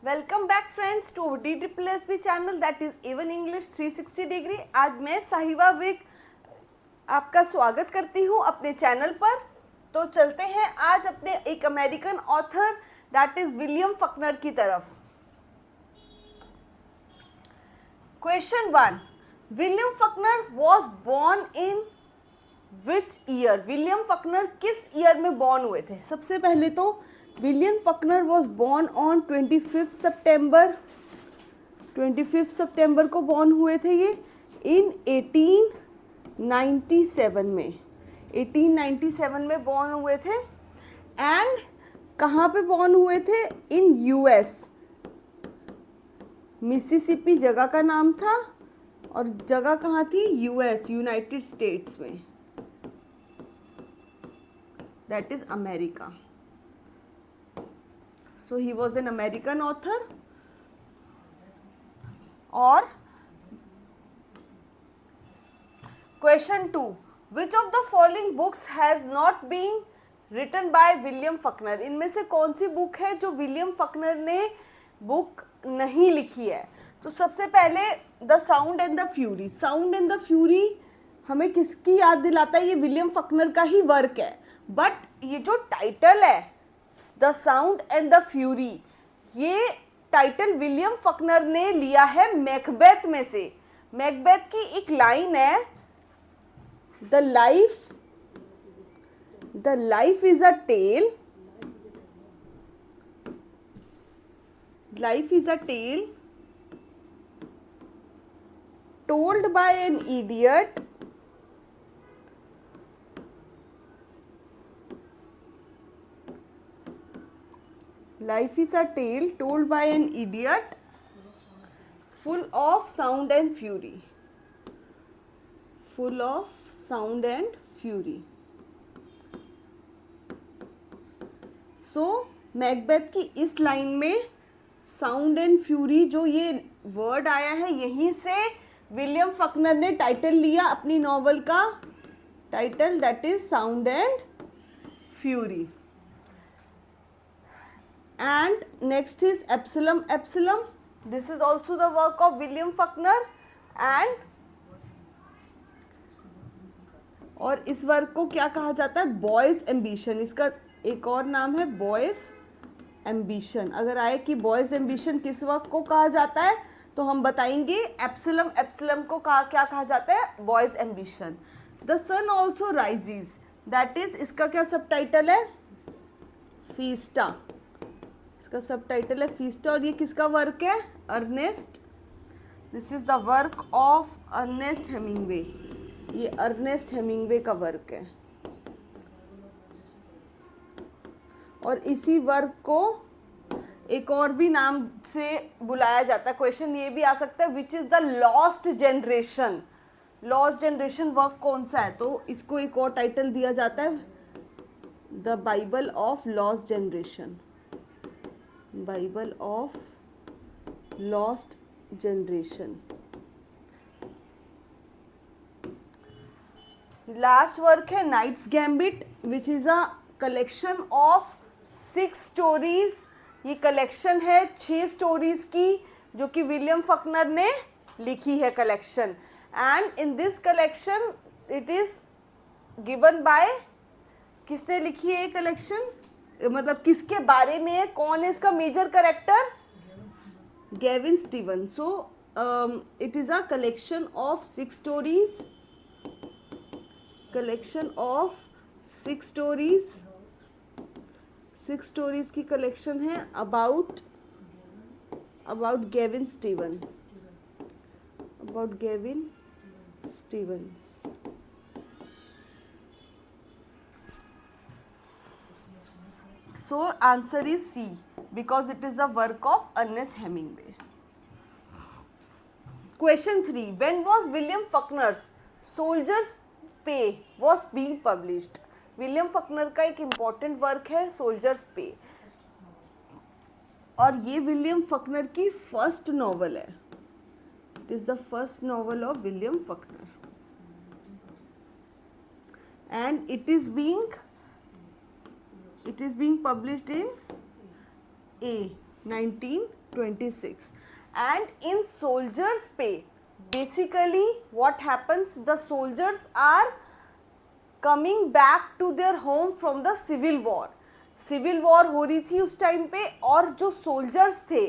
Welcome back friends to DSSB channel that is even English 360 degree. आज मैं साहिवा Wick आपका स्वागत करती हूँ अपने चैनल पर। तो चलते हैं आज अपने एक American author that is William Faulkner की तरफ। Question 1, William Faulkner was born in which year? William Faulkner किस ईयर में बॉर्न हुए थे? सबसे पहले तो William Faulkner was born on 25 सितंबर। 25 सितंबर को बॉर्न हुए थे ये इन 1897 में। 1897 में बॉर्न हुए थे। एंड कहाँ पे बॉर्न हुए थे? In US. मिसिसिपी जगह का नाम था और जगह कहाँ थी? यूएस, यूनाइटेड स्टेट्स में, that is America. So he was an American author. और question 2, which of the following books has not been written by William Faulkner? इनमें से कौन सी बुक है जो विलियम फकनर ने बुक नहीं लिखी है? तो सबसे पहले the sound and the fury. Sound and the fury हमें किसकी याद दिलाता है? ये विलियम फकनर का ही वर्क है, बट ये जो टाइटल है the sound and the fury, ये टाइटल विलियम फकनर ने लिया है मैकबेथ में से। मैकबेथ की एक लाइन है, the life is a tale, life is a tale told by an idiot Life is a tale told by an idiot, full of sound and fury. Full of sound and fury. So, Macbeth की इस line में sound and fury जो ये word आया है, यहीं से William Faulkner ने टाइटल लिया अपनी नॉवल का title, that is sound and fury. And next is Absalom. Absalom, this is also the work of William Faulkner. And और इस वर्क को क्या कहा जाता है? Boys ambition. इसका एक और नाम है बॉयज एम्बिशन। अगर आए कि बॉयज एम्बिशन किस वर्क को कहा जाता है तो हम बताएंगे एप्सिलम। एप्सिलम को क्या कहा जाता है? Boys ambition. The sun also rises, that is, इसका क्या सब टाइटल है? फीस्टा। इसका सब टाइटल है फीस्टा। और ये किसका वर्क है? Ernest. This is the work of Ernest Hemingway. ये अर्नेस्ट हेमिंगवे का वर्क है। और इसी वर्क को एक और भी नाम से बुलाया जाता है। क्वेश्चन ये भी आ सकता है, which is the lost generation. Lost generation work कौन सा है? तो इसको एक और टाइटल दिया जाता है, the Bible of lost generation. Bible of lost generation. Last work है Knight's gambit, which is a collection of 6 stories. ये कलेक्शन है 6 स्टोरीज की जो कि विलियम फकनर ने लिखी है collection. And in this collection it is given by, किसने लिखी है ये कलेक्शन? मतलब किसके बारे में है? कौन है इसका major character? Gavin Steven. So it is a collection of 6 stories. Collection of 6 stories. 6 stories की कलेक्शन है about Gavin Steven. About Gavin Stevens. So answer is C, because it is the work of Ernest Hemingway. Question 3, when was William Faulkner's Soldier's Pay was being published? William Faulkner का एक important work है Soldier's Pay, और ये William Faulkner की first novel है। It is the first novel of William Faulkner and it is being published in A, 1926. And in soldiers pay, basically what happens, the soldiers are coming back to their home from the civil war. Civil war हो रही थी उस time पे, और जो soldiers थे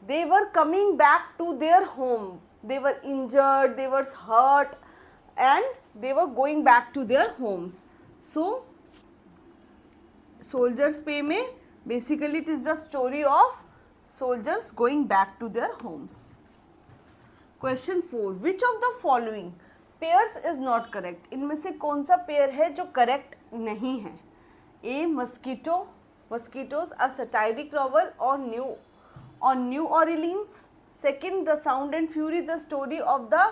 they were coming back to their home, they were injured, they were hurt and they were going back to their homes. So soldiers pay में basically it is the story of soldiers going back to their homes. Question 4. Which of the following pairs is not correct? इनमें से कौन सा pair है जो correct नहीं है? A. Mosquito. Mosquitoes are satiric novel on New Orleans. Second, The Sound and Fury, the story of the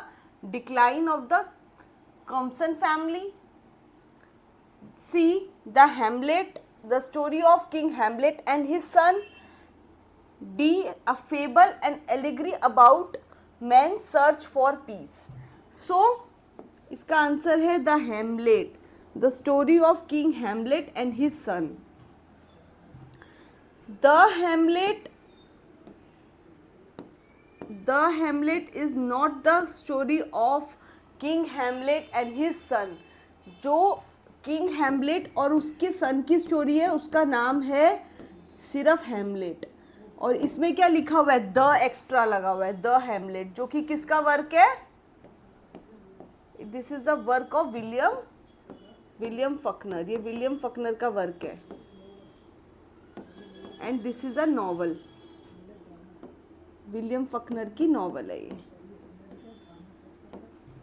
decline of the Compson family. C. The Hamlet, the story of King Hamlet and his son. D. A fable and allegory about man's search for peace. So, इसका answer है the Hamlet, the story of king Hamlet and his son. The Hamlet is not the story of king Hamlet and his son. जो king Hamlet और उसके सन की story है उसका नाम है सिर्फ हैमलेट, और इसमें क्या लिखा हुआ है, द एक्स्ट्रा लगा हुआ है, द हैमलेट, जो कि किसका वर्क है, this is the work of William Faulkner. ये विलियम फकनर का वर्क है and this is a novel, William Faulkner की नॉवल है ये.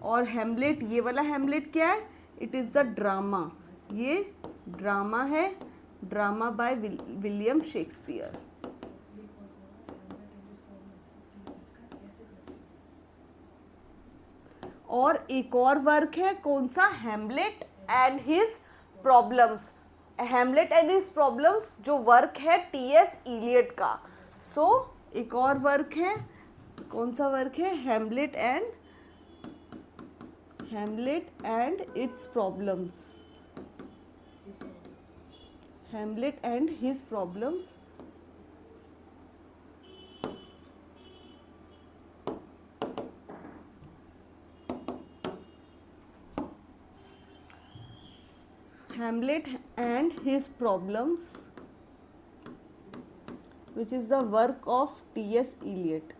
और हैमलेट, ये वाला हैमलेट क्या है, इट इज द ड्रामा, ये ड्रामा है, ड्रामा बाय विलियम शेक्सपियर. और एक और वर्क है कौन सा, Hamlet and his problems. Hamlet and his problems जो वर्क है टी.एस. इलियट का. सो एक और वर्क है, कौन सा वर्क है, Hamlet and it's problems, Hamlet and his problems. Hamlet and his problems, which is the work of T.S. Eliot.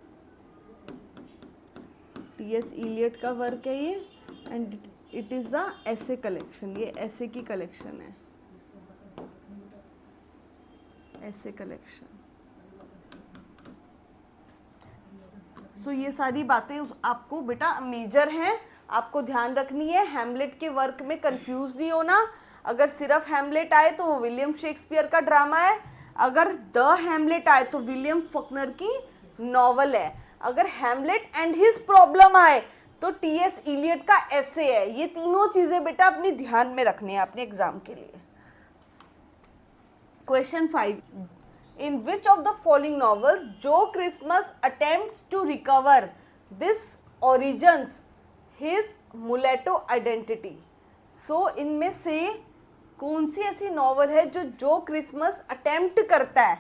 T.S. Eliot का वर्क है ये, and it is the essay collection. ये essay की collection है, essay collection. So ये सारी बातें आपको बेटा मेजर हैं, आपको ध्यान रखनी है. हैमलेट के वर्क में कंफ्यूज नहीं होना. अगर सिर्फ हैमलेट आए तो वो विलियम शेक्सपियर का ड्रामा है, अगर द हैमलेट आए तो विलियम फकनर की नॉवल है, अगर हैमलेट एंड हिज प्रॉब्लम आए तो टी.एस. इलियट का एसे है. ये तीनों चीजें बेटा अपनी ध्यान में रखनी है अपने एग्जाम के लिए. Question 5. In which of the following novels Joe Christmas attempts to recover this origins his mulatto identity. So इनमें से कौन सी ऐसी नॉवल है जो क्रिसमस अटेम्प्ट करता है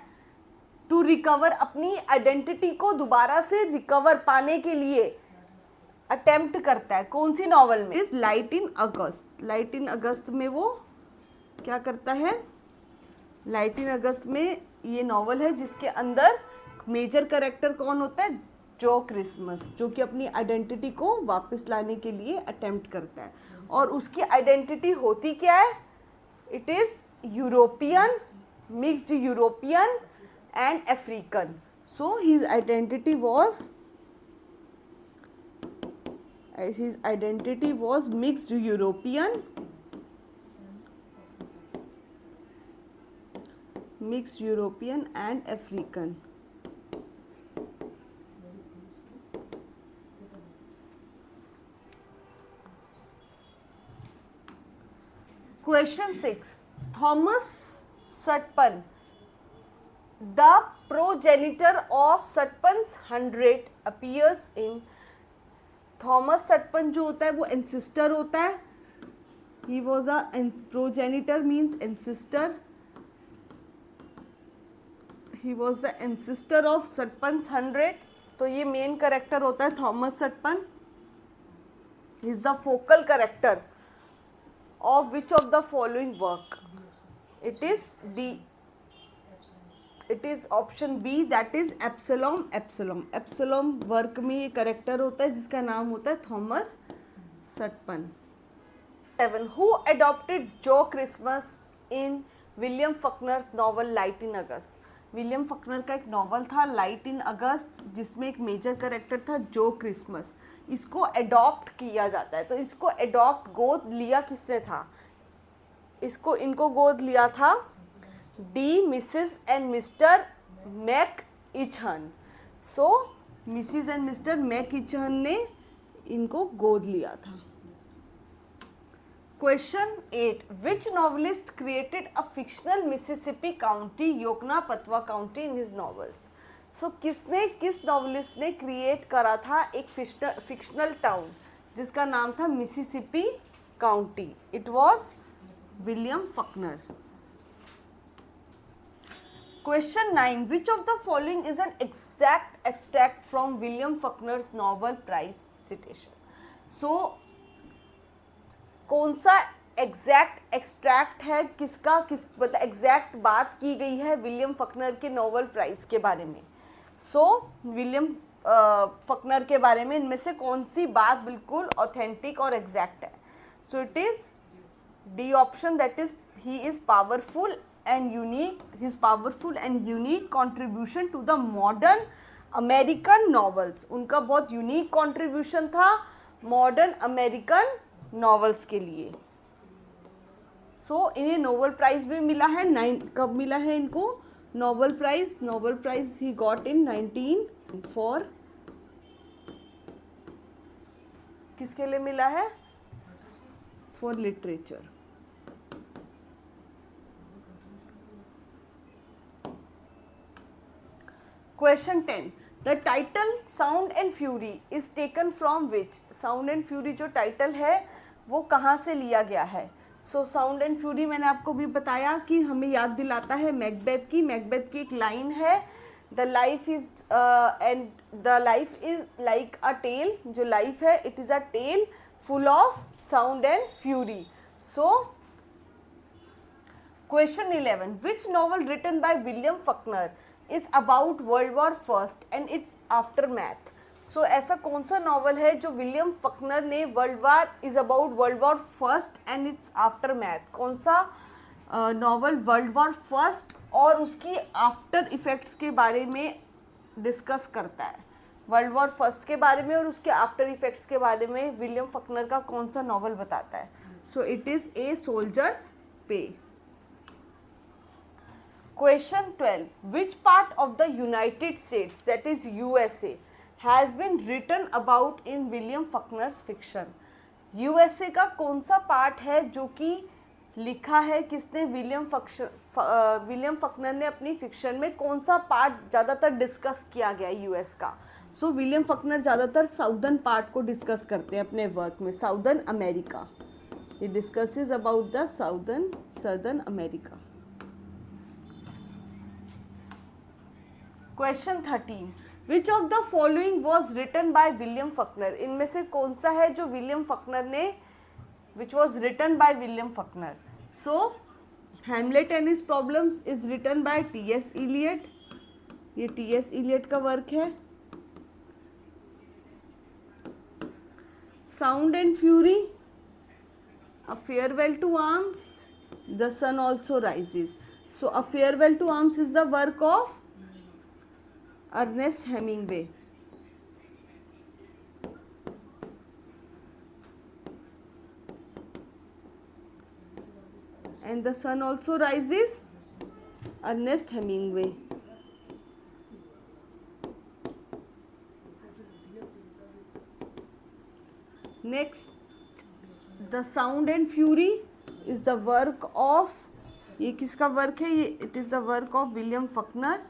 टू रिकवर, अपनी आइडेंटिटी को दोबारा से रिकवर पाने के लिए अटेम्प्ट करता है. कौन सी नॉवल में, is light in August. Light in August में वो क्या करता है, लाइट इन अगस्त में ये नॉवल है जिसके अंदर मेजर कैरेक्टर कौन होता है, जो क्रिसमस, जो कि अपनी आइडेंटिटी को वापस लाने के लिए अटेम्प्ट करता है. और उसकी आइडेंटिटी होती क्या है, it is European, mixed European and African. So his identity was mixed European, and African. Question 6. Thomas Sutpen, the progenitor of Sutpen's 100, appears in. Thomas Sutpen जो होता है वो ancestor होता है. He was a progenitor means ancestor. He was the ancestor of Sutpen 100. तो ये main character होता है Thomas Sutpen. He is the focal character of which of the following work. It is D, it is option B, that is Absalom. Absalom, Absalom work में ये character होता है जिसका नाम होता है Thomas Sutpen. 7. Who adopted Joe Christmas in William Faulkner's novel light in August. William Faulkner का एक नॉवल था लाइट इन अगस्त जिसमें एक मेजर करेक्टर था जो क्रिसमस. इसको अडॉप्ट किया जाता है. तो इसको अडॉप्ट गोद लिया किसने था? इनको गोद लिया था D Mrs and Mr McEachern. So Mrs and Mr McEachern ने इनको गोद लिया था. Question 8. Which novelist created a fictional Mississippi County, Yoknapatwa County in his novels? So किस नॉवलिस्ट ने क्रिएट करा था एक फिक्शनल टाउन जिसका नाम था Mississippi county? It was William Faulkner. Question 9. Which of the following is an exact extract from William Faulkner's novel Price Citation? So कौन सा एग्जैक्ट एक्सट्रैक्ट है, किस मतलब एग्जैक्ट बात की गई है विलियम फकनर के नॉवल प्राइस के बारे में. सो विलियम फकनर के बारे में इनमें से कौन सी बात बिल्कुल ऑथेंटिक और एग्जैक्ट है? So it is D option, that is he is powerful and unique, his powerful and unique contribution to the modern American novels. उनका बहुत यूनिक कॉन्ट्रीब्यूशन था मॉडर्न अमेरिकन नॉवेल्स के लिए. सो इन्हें नोबेल प्राइज भी मिला है. कब मिला है इनको Nobel prize? Nobel prize he got in 19 for, किसके लिए मिला है? For literature. Question 10. The title sound and fury is taken from which? Sound and fury जो टाइटल है वो कहाँ से लिया गया है? सो साउंड एंड फ्यूरी मैंने आपको भी बताया कि हमें याद दिलाता है मैकबेथ की. मैकबेथ की एक लाइन है, the life is like a tale. जो लाइफ है it is a tale full of sound and fury. So question 11. Which novel written by William Faulkner is about world war first and its aftermath? So ऐसा कौन सा novel है जो William Faulkner ने is about world war first and its aftermath? कौन सा novel world war first और उसकी आफ्टर इफेक्ट्स के बारे में डिस्कस करता है? वर्ल्ड वॉर फर्स्ट के बारे में और उसके आफ्टर इफेक्ट्स के बारे में विलियम फकनर का कौन सा नॉवल बताता है? So it is a soldiers पे. Question 12. Which part of the United States, that is USA, has been written about in William Faulkner's fiction? USA का कौन सा पार्ट है जो कि लिखा है किसने? विलियम फकनर ने अपनी फिक्शन में कौन सा पार्ट ज़्यादातर डिस्कस किया गया यूएस का? सो विलियम फकनर ज़्यादातर साउदर्न पार्ट को डिस्कस करते हैं अपने वर्क में. साउदर्न अमेरिका, ये discusses about the southern America. Question 13. Which of the following was written by William Faulkner? इनमें से कौन सा है जो विलियम फकनर ने, which was written by William Faulkner? So Hamlet and his problems is written by T S. Eliot. ये T S. Eliot का work है. Sound and fury, a farewell to arms, the sun also rises. So a farewell to arms is the work of Ernest Hemingway. And the sun also rises, Ernest Hemingway. Next, the Sound and Fury is the work of, ये किसका work है? ये it is the work of William Faulkner.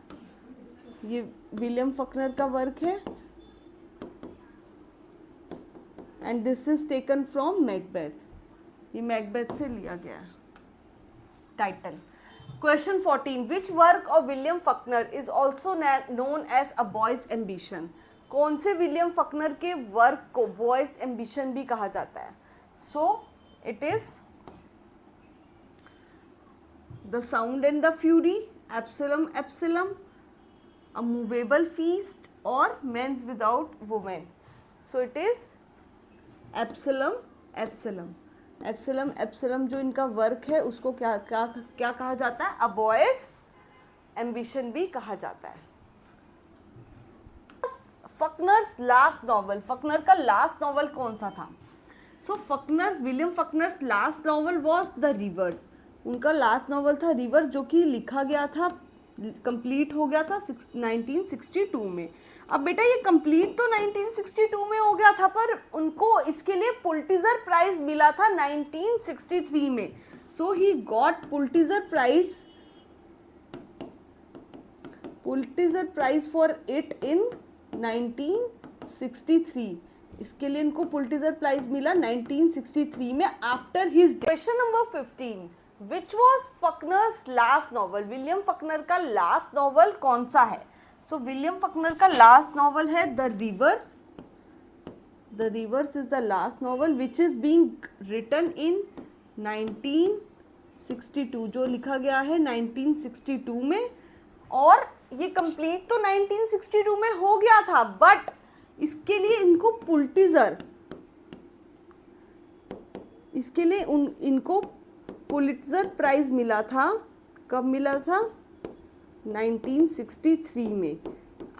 ये William Faulkner का work है and this is taken from Macbeth. ये Macbeth से लिया गया title. Question 14, which work of William Faulkner is also known as a boy's ambition? कौन से William Faulkner के वर्क को बॉयज एम्बिशन भी कहा जाता है? So it is the sound and the fury, Absalom Absalom, a movable feast और men's without women. So it is Absalom Absalom. Absalom Absalom जो इनका वर्क है उसको क्या क्या क्या कहा जाता है? अ बॉयज एम्बिशन भी कहा जाता है. फकनर्स लास्ट नॉवल, फकनर का लास्ट नॉवल कौन सा था? So Faulkner's, William Faulkner's last novel was the Reivers. उनका लास्ट नॉवल था रिवर्स, जो कि लिखा गया था, कंप्लीट हो गया था 1962 में. अब बेटा ये कंप्लीट तो 1962 में हो गया था, पर उनको इसके लिए पुलिट्जर प्राइज मिला था 1963 में. So he got Pulitzer prize for it in 1963. इसके लिए इनको पुलिट्जर प्राइज मिला 1963 में after his. Question number 15, which was Faulkner's last novel? William Faulkner का लास्ट नॉवल कौन सा है? सो विलियम फकनर का लास्ट नॉवल है the Reivers. The Reivers is the last novel which is being written in 1962, जो लिखा गया है 1962 में. और ये कंप्लीट तो 1962 में हो गया था, बट इसके लिए इनको पुलिट्जर प्राइज मिला था. कब मिला था? 1963 में,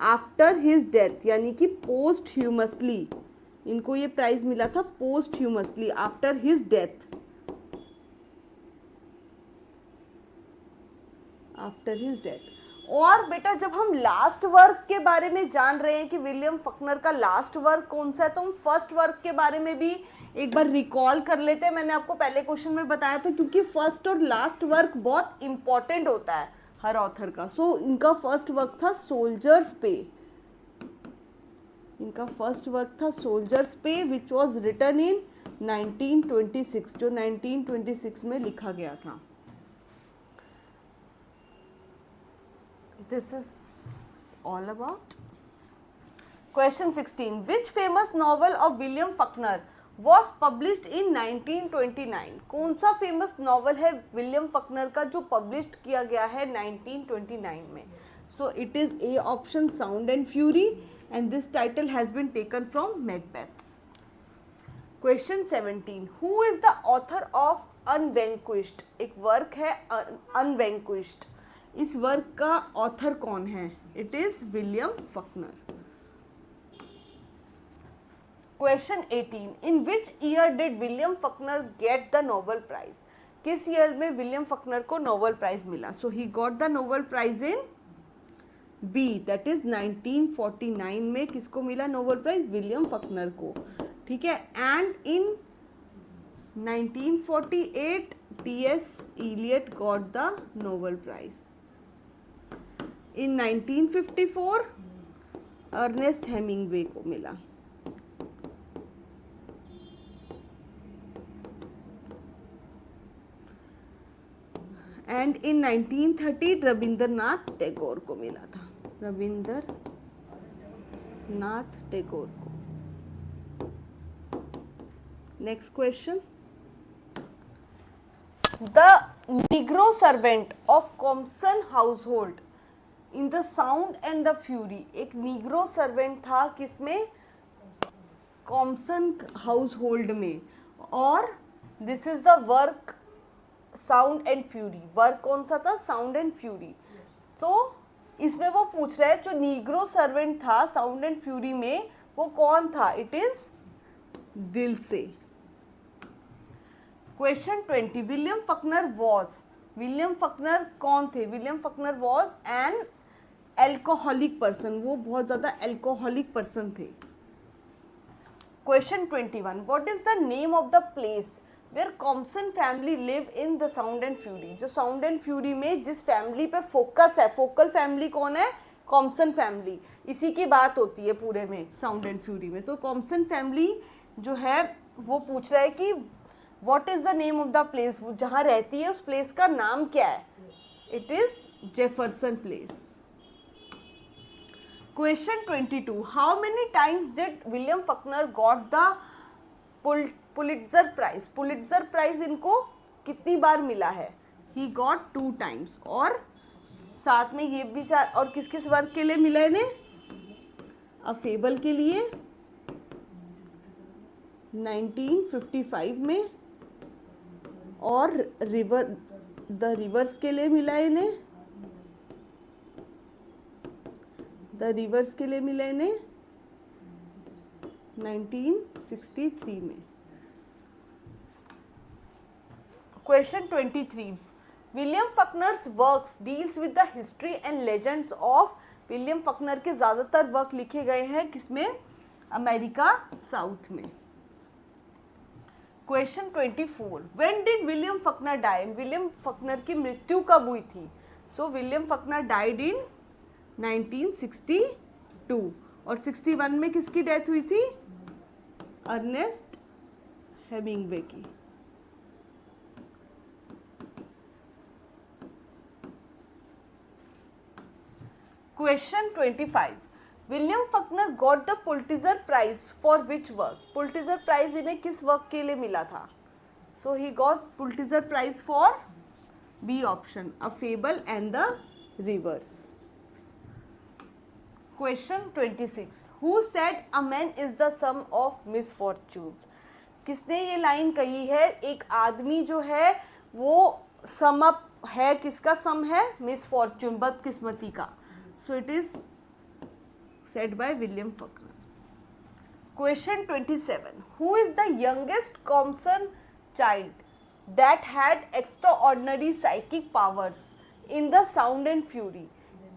आफ्टर हिज डेथ, यानी कि पोस्ट ह्यूमसली. इनको ये प्राइज मिला था पोस्ट ह्यूमसली, आफ्टर हिज डेथ. और बेटा जब हम लास्ट वर्क के बारे में जान रहे हैं कि विलियम फकनर का लास्ट वर्क कौन सा है, तो हम फर्स्ट वर्क के बारे में भी एक बार रिकॉल कर लेते हैं. मैंने आपको पहले क्वेश्चन में बताया था, क्योंकि फर्स्ट और लास्ट वर्क बहुत इंपॉर्टेंट होता है हर ऑथर का. सो इनका फर्स्ट वर्क था सोल्जर्स पे. विच वॉज रिटन इन 1926, जो 1926 में लिखा गया था. This is all about. Question 16. Which famous novel of William Faulkner was published in 1929? कौन सा फेमस नॉवल है विलियम फकनर का जो पब्लिश किया गया है 1929 में? So it is A option, Sound and Fury, and this title has been taken from Macbeth. Question 17. Who is the author of Unvanquished? एक वर्क है Unvanquished. इस वर्क का ऑथर कौन है? It is William Faulkner. Question 18. In which year did William Faulkner get the Nobel prize? किस year में William Faulkner को Nobel prize मिला? So he got the Nobel prize in B, that is 1949 में. किसको मिला Nobel prize? William Faulkner को. ठीक है. And in 1948 T.S. Eliot got the Nobel Prize. In 1954 Ernest Hemingway को मिला. एंड इन 1930 रविंद्रनाथ टैगोर को मिला था. रविंद्रनाथ टैगोर को. Next question. The negro servant of Compson household in the sound and the fury. एक निग्रो सर्वेंट था किसमें? कॉम्सन हाउसहोल्ड में. और this is the work sound and fury. Work कौन सा था? Sound and fury. तो इसमें वो पूछ रहे हैं जो निग्रो सर्वेंट था साउंड एंड फ्यूरी में, वो कौन था? It is Dilsey. Question 20. William Faulkner was. William Faulkner कौन थे? William Faulkner was an alcoholic person. वो बहुत ज़्यादा एल्कोहलिक पर्सन थे. Question 21. What is the name of the place where Compson family live in the sound and fury? जो sound and fury में जिस family पे फोकस है, फोकल फैमिली कौन है? कॉम्सन फैमिली. इसी की बात होती है पूरे में साउंड एंड फ्यूरी में. तो कॉम्सन फैमिली जो है वो पूछ रहा है कि what is the name of the place, जहाँ रहती है उस प्लेस का नाम क्या है? It is Jefferson Place. Question 22. How many times did William Faulkner got the Pulitzer Prize? Pulitzer Prize इनको कितनी बार मिला है? He got 2 times. और साथ में ये भी चार, और किस किस वर्क के लिए मिला इन्हें? अ फेबल के लिए 1955 में, और द रिवर्स के लिए मिला इन्हें, द रिवर्स के लिए मिला इन्हें 1963 में. Question 23. William Faulkner's works deals with the history and legends of. William Faulkner के ज़्यादातर वर्क लिखे गए हैं किसमें? अमेरिका साउथ में. Question 24. When did William Faulkner die? William Faulkner की मृत्यु कब हुई थी? So William Faulkner died in 1962. और 61 में किसकी डेथ हुई थी? अर्नेस्ट हेमिंग्वे की. Question 25. William Faulkner got the Pulitzer Prize for which work? Pulitzer Prize इन्हें किस वर्क के लिए मिला था? So he got Pulitzer Prize for B option, A Fable and the Rivers. Question 26. Who said a man is the sum of misfortunes? किसने ये line कही है? एक आदमी जो है वो सम अप है, किसका सम है? मिसफॉर्च्यून, बदकिस्मती का. So it is said by William Faulkner. Question 27. Who is the youngest Compson child that had extraordinary psychic powers in the Sound and Fury?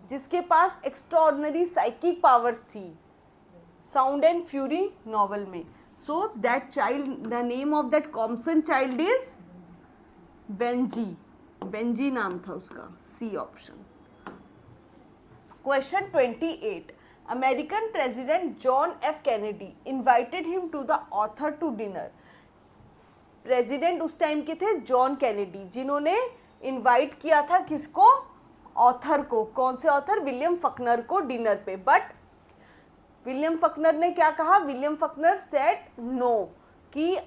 जिसके पास extraordinary psychic powers थी Sound and Fury novel में. So that child, the name of that Compson child is Benji. Benji नाम था उसका. C option. Question 28. American President John F. Kennedy invited him to the author to dinner. President उस time के थे John Kennedy, जिन्होंने invite किया था किसको? ऑथर को. कौन से ऑथर? विलियम फकनर को डिनर पे. बट विलियम फकनर ने क्या कहा? विलियम फकनर सेड नो, कि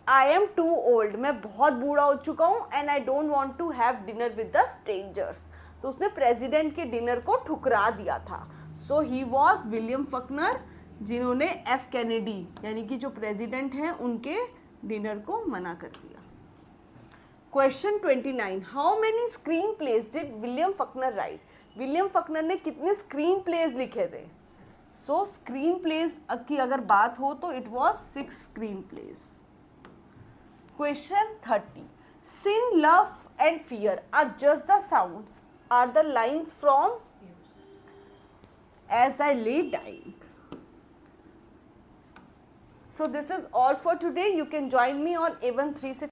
आई एम टू ओल्ड, मैं बहुत बूढ़ा हो चुका हूँ, and I don't want to have dinner with the strangers. तो उसने प्रेसिडेंट के डिनर को ठुकरा दिया था. सो ही वॉज विलियम फकनर, जिन्होंने एफ कैनेडी यानी कि जो प्रेसिडेंट हैं उनके डिनर को मना कर दिया. Question 29. How many screenplays did William Faulkner write? William Faulkner ने कितने स्क्रीन प्लेज लिखे थे? सो स्क्रीन प्लेज की अगर बात हो तो it was 6 screenplays. Question 30. Sin, love and fear are just the sounds, are the lines from As I Lay Dying. So this is all for today. You can join me on A1360.